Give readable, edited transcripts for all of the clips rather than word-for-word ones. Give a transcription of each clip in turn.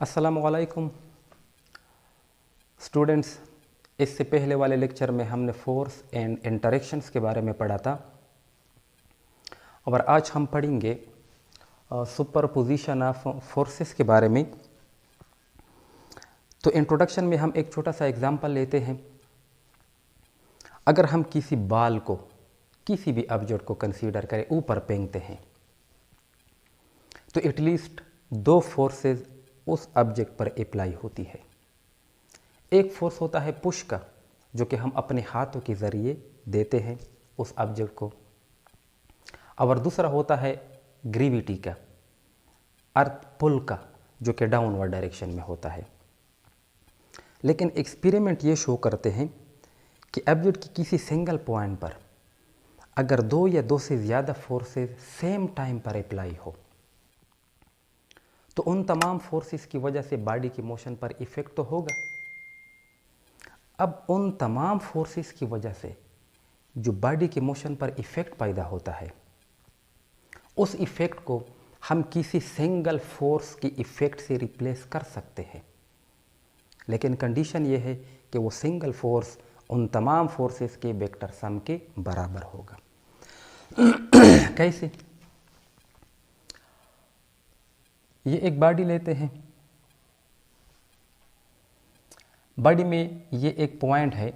अस्सलामुअलैकुम स्टूडेंट्स। इससे पहले वाले लेक्चर में हमने फोर्स एंड इंटरेक्शंस के बारे में पढ़ा था और आज हम पढ़ेंगे सुपरपोजिशन ऑफ फोर्सेस के बारे में। तो इंट्रोडक्शन में हम एक छोटा सा एग्जांपल लेते हैं। अगर हम किसी बॉल को, किसी भी ऑब्जेक्ट को कंसीडर करें, ऊपर फेंकते हैं तो एटलीस्ट दो फोर्सेस उस ऑब्जेक्ट पर अप्लाई होती है। एक फोर्स होता है पुश का, जो कि हम अपने हाथों के ज़रिए देते हैं उस ऑब्जेक्ट को, और दूसरा होता है ग्रेविटी का, अर्थ पुल का, जो कि डाउनवर्ड डायरेक्शन में होता है। लेकिन एक्सपेरिमेंट ये शो करते हैं कि ऑब्जेक्ट की किसी सिंगल पॉइंट पर अगर दो या दो से ज़्यादा फोर्सेस सेम टाइम पर अप्लाई हो तो उन तमाम फोर्सेस की वजह से बॉडी की मोशन पर इफ़ेक्ट तो होगा। अब उन तमाम फोर्सेस की वजह से जो बॉडी के मोशन पर इफ़ेक्ट पैदा होता है, उस इफ़ेक्ट को हम किसी सिंगल फोर्स की इफ़ेक्ट से रिप्लेस कर सकते हैं। लेकिन कंडीशन ये है कि वो सिंगल फोर्स उन तमाम फोर्सेस के वेक्टर सम के बराबर होगा। कैसे? ये एक बॉडी लेते हैं। बॉडी में ये एक पॉइंट है।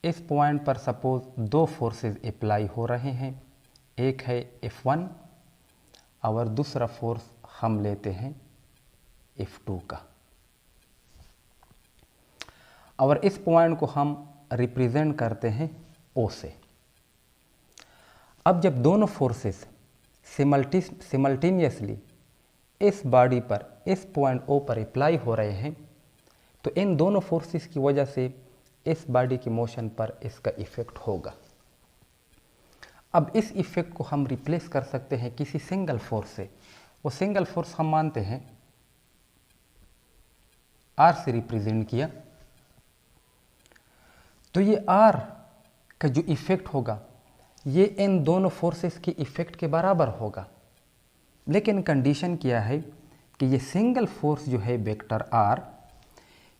इस पॉइंट पर सपोज दो फोर्सेस अप्लाई हो रहे हैं। एक है F1 और दूसरा फोर्स हम लेते हैं F2 का, और इस पॉइंट को हम रिप्रेजेंट करते हैं O से। अब जब दोनों फोर्सेस सिमल्टेनियसली इस बॉडी पर, इस पॉइंट O पर अप्लाई हो रहे हैं, तो इन दोनों फोर्सेस की वजह से इस बॉडी की मोशन पर इसका इफ़ेक्ट होगा। अब इस इफ़ेक्ट को हम रिप्लेस कर सकते हैं किसी सिंगल फोर्स से। वो सिंगल फोर्स हम मानते हैं R से रिप्रेजेंट किया। तो ये R का जो इफ़ेक्ट होगा ये इन दोनों फोर्सेस की इफ़ेक्ट के बराबर होगा। लेकिन कंडीशन क्या है कि ये सिंगल फोर्स जो है वेक्टर R,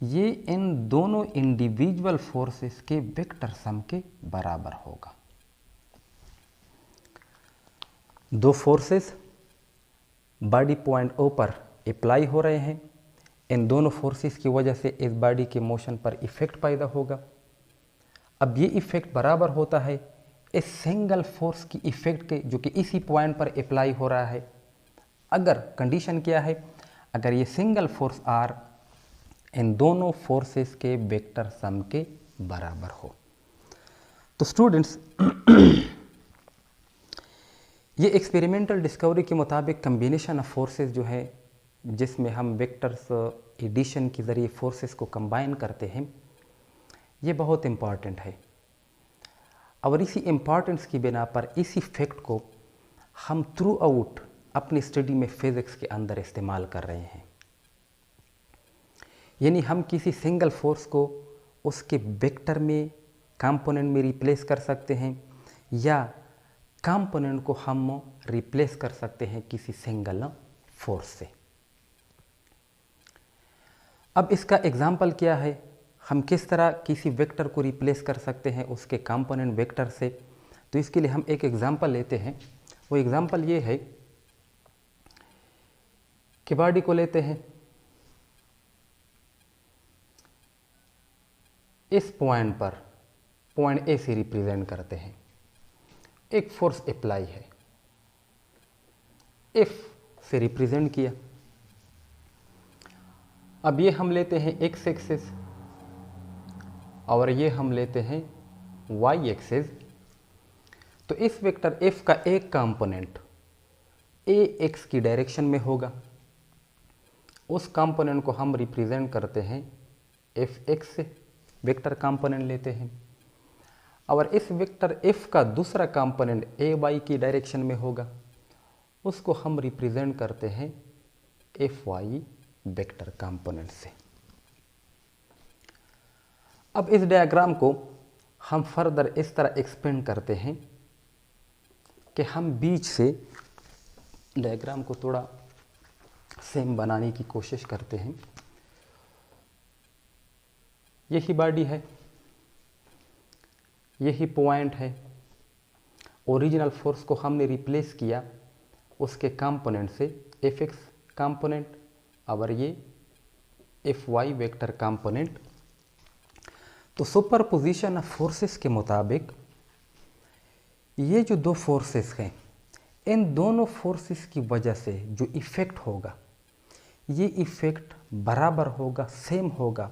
ये इन दोनों इंडिविजुअल फोर्सेस के वेक्टर सम के बराबर होगा। दो फोर्सेस बॉडी पॉइंट O पर अप्लाई हो रहे हैं। इन दोनों फोर्सेस की वजह से इस बॉडी के मोशन पर इफ़ेक्ट पैदा होगा। अब ये इफ़ेक्ट बराबर होता है इस सिंगल फोर्स की इफ़ेक्ट के, जो कि इसी पॉइंट पर अप्लाई हो रहा है। अगर कंडीशन क्या है, अगर ये सिंगल फोर्स R इन दोनों फोर्सेस के वेक्टर सम के बराबर हो। तो स्टूडेंट्स, ये एक्सपेरिमेंटल डिस्कवरी के मुताबिक कम्बिनेशन ऑफ फोर्सेस जो है, जिसमें हम वेक्टर्स एडिशन के ज़रिए फोर्सेस को कंबाइन करते हैं, ये बहुत इम्पॉर्टेंट है। और इसी इम्पॉर्टेंस की बिना पर इसी फैक्ट को हम थ्रू आउट अपनी स्टडी में फिज़िक्स के अंदर इस्तेमाल कर रहे हैं। यानी हम किसी सिंगल फोर्स को उसके वेक्टर में, कंपोनेंट में रिप्लेस कर सकते हैं, या कंपोनेंट को हम रिप्लेस कर सकते हैं किसी सिंगल फोर्स से। अब इसका एग्जाम्पल क्या है, हम किस तरह किसी वेक्टर को रिप्लेस कर सकते हैं उसके कंपोनेंट वेक्टर से। तो इसके लिए हम एक एग्जाम्पल लेते हैं। वो एग्जाम्पल ये है कि बॉडी को लेते हैं, इस पॉइंट पर पॉइंट A से रिप्रेजेंट करते हैं। एक फोर्स अप्लाई है, F से रिप्रेजेंट किया। अब ये हम लेते हैं X एक्सिस और ये हम लेते हैं Y एक्सिस। तो इस वेक्टर F का एक कंपोनेंट AX की डायरेक्शन में होगा। उस कंपोनेंट को हम रिप्रेजेंट करते हैं Fx से, वेक्टर कंपोनेंट लेते हैं। और इस वेक्टर F का दूसरा कंपोनेंट AY की डायरेक्शन में होगा। उसको हम रिप्रेजेंट करते हैं Fy वेक्टर कंपोनेंट से। अब इस डायग्राम को हम फर्दर इस तरह एक्सपेंड करते हैं कि हम बीच से, डायग्राम को थोड़ा सेम बनाने की कोशिश करते हैं। यही बॉडी है, यही पॉइंट है, ओरिजिनल फोर्स को हमने रिप्लेस किया उसके कंपोनेंट से, एफ एक्स कंपोनेंट और ये एफ वाई वेक्टर कंपोनेंट। तो सुपरपोजिशन ऑफ फोर्सेस के मुताबिक ये जो दो फोर्सेस हैं, इन दोनों फोर्सेस की वजह से जो इफ़ेक्ट होगा, ये इफ़ेक्ट बराबर होगा, सेम होगा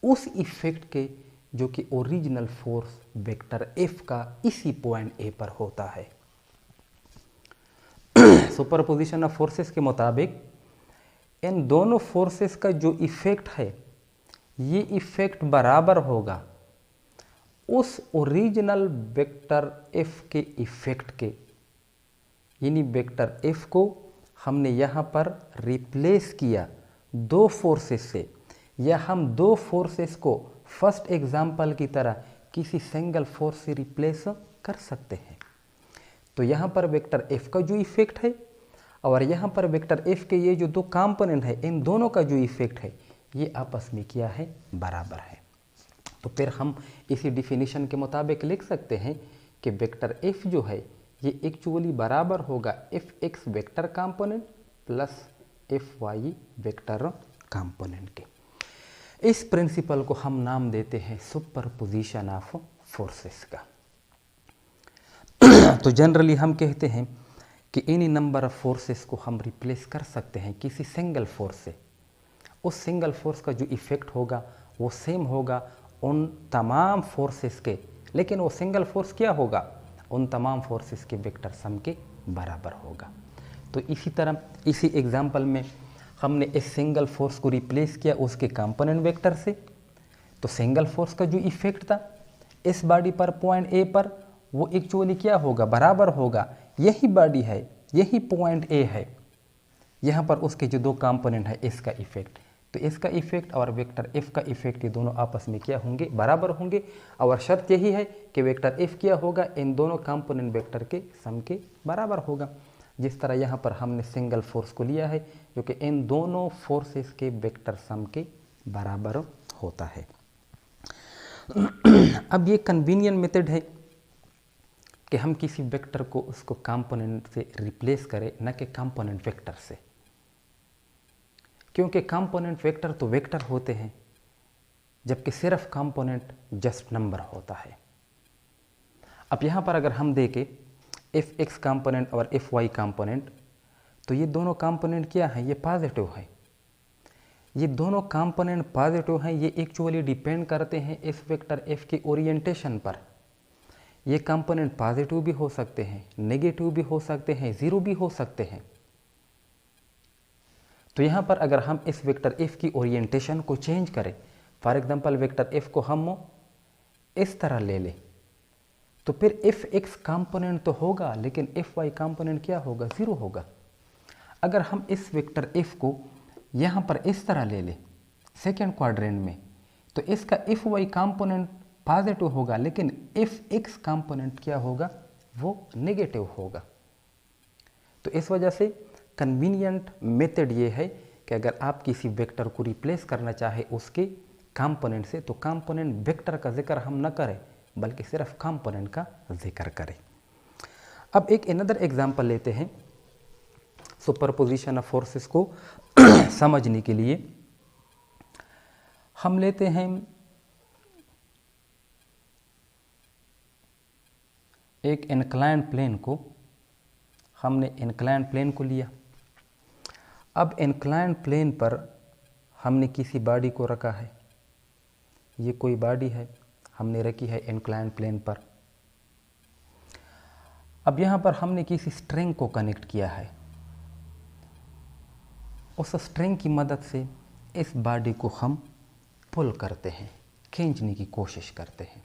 उस इफ़ेक्ट के जो कि ओरिजिनल फोर्स वेक्टर एफ का इसी पॉइंट ए पर होता है। सुपरपोजिशन ऑफ फोर्सेस के मुताबिक इन दोनों फोर्सेस का जो इफ़ेक्ट है, ये इफ़ेक्ट बराबर होगा उस ओरिजिनल वेक्टर एफ के इफ़ेक्ट के, यानी वेक्टर एफ को हमने यहाँ पर रिप्लेस किया दो फोर्सेस से, या हम दो फोर्सेस को फर्स्ट एग्जाम्पल की तरह किसी सिंगल फोर्स से रिप्लेस कर सकते हैं। तो यहाँ पर वेक्टर एफ का जो इफ़ेक्ट है और यहाँ पर वेक्टर एफ के ये जो दो कंपोनेंट है, इन दोनों का जो इफ़ेक्ट है ये आपस में क्या है, बराबर है। तो फिर हम इसी डिफिनीशन के मुताबिक लिख सकते हैं कि वेक्टर एफ जो है ये एक्चुअली बराबर होगा F X vector component plus F Y vector component के। इस प्रिंसिपल को हम नाम देते हैं सुपरपोजिशन ऑफ फोर्सेस का। तो जनरली हम कहते हैं कि एनी नंबर ऑफ फोर्सेस को हम रिप्लेस कर सकते हैं किसी सिंगल फोर्स से। उस सिंगल फोर्स का जो इफ़ेक्ट होगा वो सेम होगा उन तमाम फोर्सेस के, लेकिन वो सिंगल फोर्स क्या होगा, उन तमाम फोर्सेस के वेक्टर सम के बराबर होगा। तो इसी तरह इसी एग्जाम्पल में हमने इस सिंगल फोर्स को रिप्लेस किया उसके कंपोनेंट वेक्टर से। तो सिंगल फोर्स का जो इफ़ेक्ट था इस बॉडी पर पॉइंट ए पर, वो एक्चुअली क्या होगा, बराबर होगा, यही बॉडी है, यही पॉइंट ए है, यहाँ पर उसके जो दो कंपोनेंट है इसका इफ़ेक्ट। तो इसका इफ़ेक्ट और वेक्टर एफ का इफ़ेक्ट ये दोनों आपस में क्या होंगे, बराबर होंगे। और शर्त यही है कि वेक्टर एफ क्या होगा, इन दोनों कंपोनेंट वेक्टर के सम के बराबर होगा। जिस तरह यहाँ पर हमने सिंगल फोर्स को लिया है जो कि इन दोनों फोर्सेस के वेक्टर सम के बराबर होता है। अब ये कन्वीनियंट मेथड है कि हम किसी वेक्टर को उसको कंपोनेंट से रिप्लेस करें, न कि कंपोनेंट वेक्टर से, क्योंकि कंपोनेंट वेक्टर तो वेक्टर होते हैं जबकि सिर्फ कंपोनेंट जस्ट नंबर होता है। अब यहाँ पर अगर हम देखें एफ एक्स कंपोनेंट और एफ वाई कंपोनेंट, तो ये दोनों कंपोनेंट क्या हैं, ये पॉजिटिव है। ये दोनों कंपोनेंट पॉजिटिव हैं, ये एक्चुअली डिपेंड करते हैं इस वेक्टर एफ के ओरिएंटेशन पर। ये कंपोनेंट पॉजिटिव भी हो सकते हैं, नेगेटिव भी हो सकते हैं, ज़ीरो भी हो सकते हैं। तो यहाँ पर अगर हम इस वेक्टर एफ की ओरिएंटेशन को चेंज करें, फॉर एग्जांपल वेक्टर एफ को हम इस तरह ले लें, तो फिर एफ एक्स कंपोनेंट तो होगा लेकिन एफ वाई कंपोनेंट क्या होगा, ज़ीरो होगा। अगर हम इस वेक्टर एफ को यहाँ पर इस तरह ले लें सेकेंड क्वाड्रेंट में, तो इसका एफ वाई कंपोनेंट पॉजिटिव होगा लेकिन एफ एक्स कंपोनेंट क्या होगा, वो नेगेटिव होगा। तो इस वजह से कन्वीनियंट मेथड ये है कि अगर आप किसी वेक्टर को रिप्लेस करना चाहे उसके कंपोनेंट से, तो कंपोनेंट वेक्टर का जिक्र हम न करें बल्कि सिर्फ कंपोनेंट का जिक्र करें। अब एक अनदर एग्जांपल लेते हैं सुपरपोजिशन ऑफ फोर्सेस को समझने के लिए। हम लेते हैं एक इंक्लाइंड प्लेन को, हमने इंक्लाइंड प्लेन को लिया। अब इंक्लाइंड प्लेन पर हमने किसी बॉडी को रखा है, ये कोई बॉडी है हमने रखी है इंक्लाइंड प्लेन पर। अब यहाँ पर हमने किसी स्ट्रिंग को कनेक्ट किया है, उस स्ट्रिंग की मदद से इस बॉडी को हम पुल करते हैं, खींचने की कोशिश करते हैं।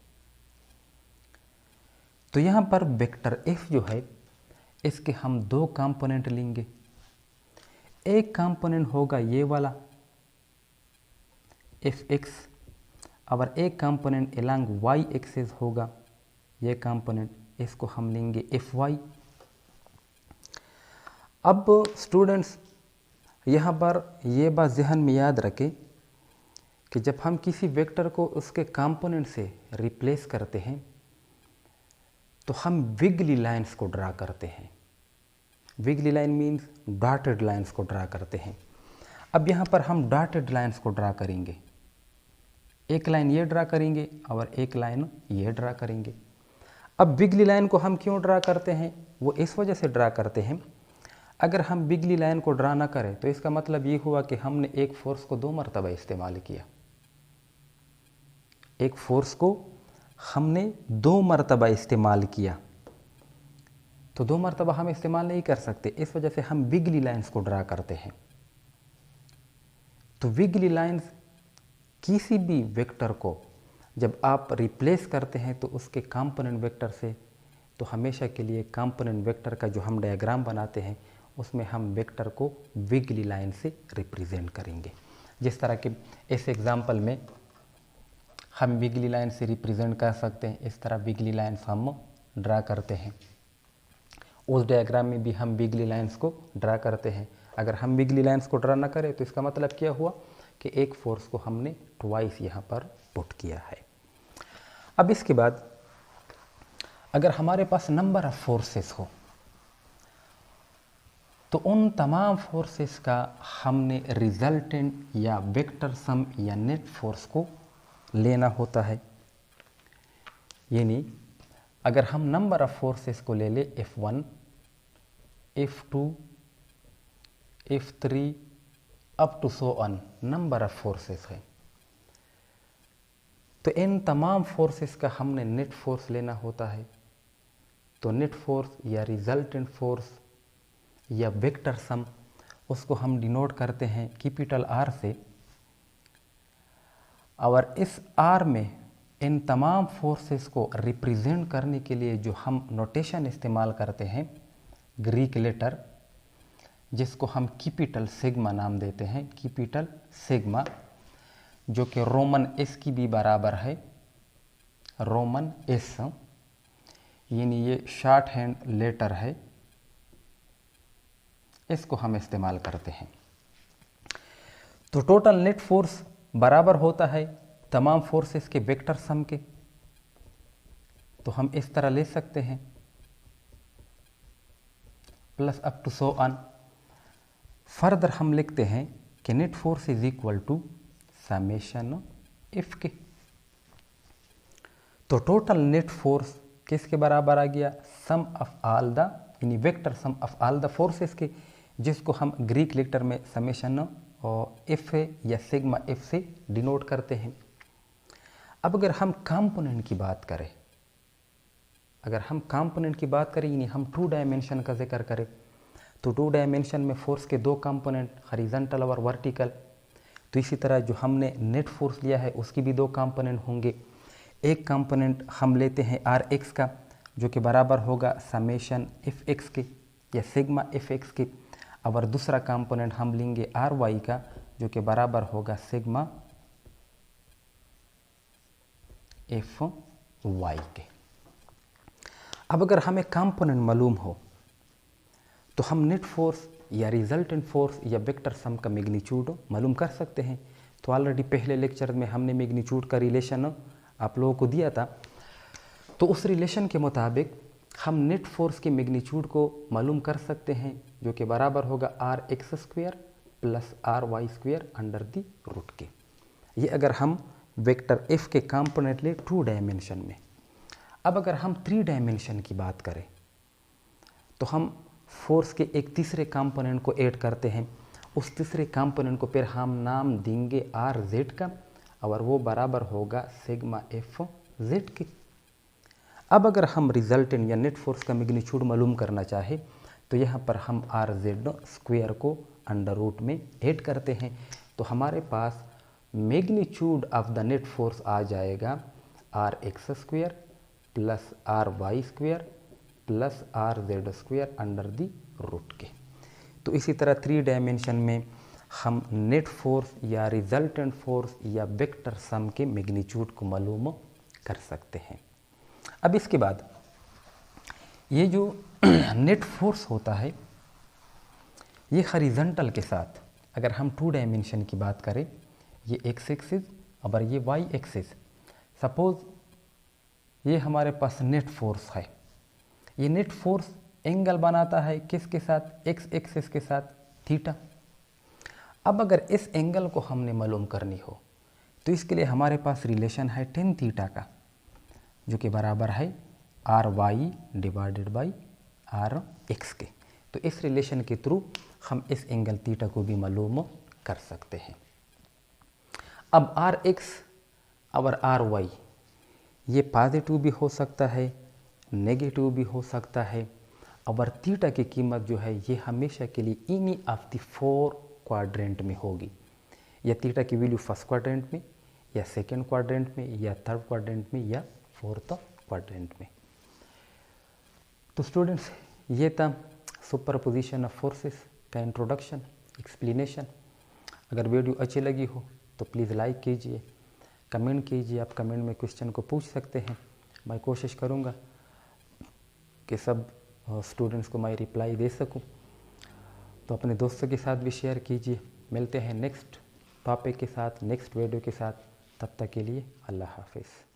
तो यहाँ पर वेक्टर एफ जो है इसके हम दो कंपोनेंट लेंगे। एक कंपोनेंट होगा ये वाला एफ एक्स और एक कंपोनेंट अलोंग वाई एक्सिस होगा ये कंपोनेंट, इसको हम लेंगे एफ वाई। अब स्टूडेंट्स यहाँ पर ये बात ज़हन में याद रखें कि जब हम किसी वेक्टर को उसके कंपोनेंट से रिप्लेस करते हैं तो हम विगली लाइंस को ड्रा करते हैं। विगली लाइन मीन्स डॉटेड लाइंस को ड्रा करते हैं। अब यहाँ पर हम डॉटेड लाइंस को ड्रा करेंगे, एक लाइन ये ड्रा करेंगे और एक लाइन ये ड्रा करेंगे। अब विगली लाइन को हम क्यों ड्रा करते हैं, वो इस वजह से ड्रा करते हैं, अगर हम विगली लाइन को ड्रा ना करें तो इसका मतलब ये हुआ कि हमने एक फोर्स को 2 मरतबा इस्तेमाल किया। एक फोर्स को हमने 2 मरतबा इस्तेमाल किया, तो 2 मरतबा हम इस्तेमाल नहीं कर सकते, इस वजह से हम विगली लाइंस को ड्रा करते हैं। तो विगली लाइंस किसी भी वेक्टर को जब आप रिप्लेस करते हैं तो उसके कंपोनेंट वेक्टर से, तो हमेशा के लिए कंपोनेंट वेक्टर का जो हम डायग्राम बनाते हैं उसमें हम वेक्टर को विगली लाइन से रिप्रेजेंट करेंगे। जिस तरह के इस एग्जांपल में हम विगली लाइन से रिप्रेजेंट कर सकते हैं, इस तरह विगली लाइन्स हम ड्रा करते हैं। उस डायग्राम में भी हम विगली लाइन्स को ड्रा करते हैं। अगर हम विगली लाइन्स को ड्रा ना करें तो इसका मतलब क्या हुआ कि एक फोर्स को हमने ट्वाइस यहाँ पर पुट किया है। अब इसके बाद अगर हमारे पास नंबर ऑफ फोर्सेस हो तो उन तमाम फोर्सेस का हमने रिजल्टेंट या वेक्टर सम या नेट फोर्स को लेना होता है। यानी अगर हम नंबर ऑफ फोर्सेस को ले ले F1, F2, F3 up to so on, number of forces है, तो इन तमाम फोर्सेस का हमने नेट फोर्स लेना होता है। तो नेट फोर्स या रिजल्टेंट फोर्स या वेक्टर सम, उसको हम डिनोट करते हैं कैपिटल R से। और इस R में इन तमाम फोर्सेस को रिप्रेजेंट करने के लिए जो हम नोटेशन इस्तेमाल करते हैं, ग्रीक लेटर, जिसको हम कैपिटल सिग्मा नाम देते हैं, कैपिटल सिग्मा, जो कि रोमन एस की भी बराबर है, रोमन एस, यानी ये शॉर्ट हैंड लेटर है, इसको हम इस्तेमाल करते हैं। तो टोटल नेट फोर्स बराबर होता है तमाम फोर्सेस के वेक्टर सम के। तो हम इस तरह ले सकते हैं plus up to so on. Further हम लिखते हैं कि net force is equal to summation F के। तो टोटल नेट फोर्स किसके बराबर आ गया, सम ऑफ ऑल द, यानी vector sum of all the forces के, जिसको हम ग्रीक लेटर में समेशन और एफ या सिग्मा एफ से डिनोट करते हैं। अब अगर हम कंपोनेंट की बात करें, अगर हम कंपोनेंट की बात करें, यानी हम 2 डायमेंशन का जिक्र करें, तो 2 डायमेंशन में फोर्स के 2 कंपोनेंट, हॉरिजॉन्टल और वर्टिकल। तो इसी तरह जो हमने नेट फोर्स लिया है उसकी भी 2 कंपोनेंट होंगे। एक कंपोनेंट हम लेते हैं आर एक्स का, जो कि बराबर होगा समेशन एफ एक्स के या सिग्मा एफ एक्स के, और दूसरा कंपोनेंट हम लेंगे आर वाई का, जो कि बराबर होगा सिग्मा एफ वाई के। अब अगर हमें कंपोनेंट मालूम हो तो हम नेट फोर्स या रिजल्टेंट फोर्स या वेक्टर सम का मैग्नीट्यूड मालूम कर सकते हैं। तो ऑलरेडी पहले लेक्चर में हमने मैग्नीट्यूड का रिलेशन आप लोगों को दिया था। तो उस रिलेशन के मुताबिक हम नेट फोर्स के मैग्नीट्यूड को मालूम कर सकते हैं, जो कि बराबर होगा R X square plus R Y square under the root के। ये अगर हम वेक्टर एफ के कंपोनेंट ले 2 डायमेंशन में। अब अगर हम 3 डायमेंशन की बात करें तो हम फोर्स के एक तीसरे कंपोनेंट को ऐड करते हैं। उस तीसरे कंपोनेंट को फिर हम नाम देंगे आर जेड का, और वो बराबर होगा सिग्मा एफ जेड के। अब अगर हम रिजल्टेंट या नेट फोर्स का मैग्नीट्यूड मालूम करना चाहे तो यहाँ पर हम आर जेड स्क्वायर को अंडर रूट में ऐड करते हैं। तो हमारे पास magnitude of the net force आ जाएगा R X square plus R Y square plus R Z square under the root के। तो इसी तरह 3 डायमेंशन में हम नेट फोर्स या रिजल्टेंट फोर्स या वेक्टर सम के मैग्नीट्यूड को मालूम कर सकते हैं। अब इसके बाद ये जो नेट फोर्स होता है ये हॉरिजॉन्टल के साथ अगर हम 2 डायमेंशन की बात करें, ये एक्स एक्सिस और ये वाई एक्सिस, सपोज ये हमारे पास नेट फोर्स है। ये नेट फोर्स एंगल बनाता है किसके साथ? एक्स एक्सिस के साथ, थीटा। अब अगर इस एंगल को हमने मालूम करनी हो तो इसके लिए हमारे पास रिलेशन है टेन थीटा का, जो कि बराबर है R Y divided by R X के। तो इस रिलेशन के थ्रू हम इस एंगल थीटा को भी मालूम कर सकते हैं। अब आर एक्स और आर वाई ये पॉजिटिव भी हो सकता है, नेगेटिव भी हो सकता है, और थीटा की कीमत जो है ये हमेशा के लिए इन्हीं ऑफ द 4 क्वाड्रेंट में होगी। या थीटा की वैल्यू फर्स्ट क्वाड्रेंट में, या सेकेंड क्वाड्रेंट में, या थर्ड क्वाड्रेंट में, या फोर्थ क्वाड्रेंट में। तो स्टूडेंट्स, ये था सुपरपोजिशन ऑफ फोर्सेस का इंट्रोडक्शन, एक्सप्लेनेशन। अगर वीडियो अच्छी लगी हो तो प्लीज़ लाइक कीजिए, कमेंट कीजिए। आप कमेंट में क्वेश्चन को पूछ सकते हैं, मैं कोशिश करूँगा कि सब स्टूडेंट्स को मैं रिप्लाई दे सकूं। तो अपने दोस्तों के साथ भी शेयर कीजिए। मिलते हैं नेक्स्ट टॉपिक के साथ, नेक्स्ट वीडियो के साथ। तब तक के लिए अल्लाह हाफिज़।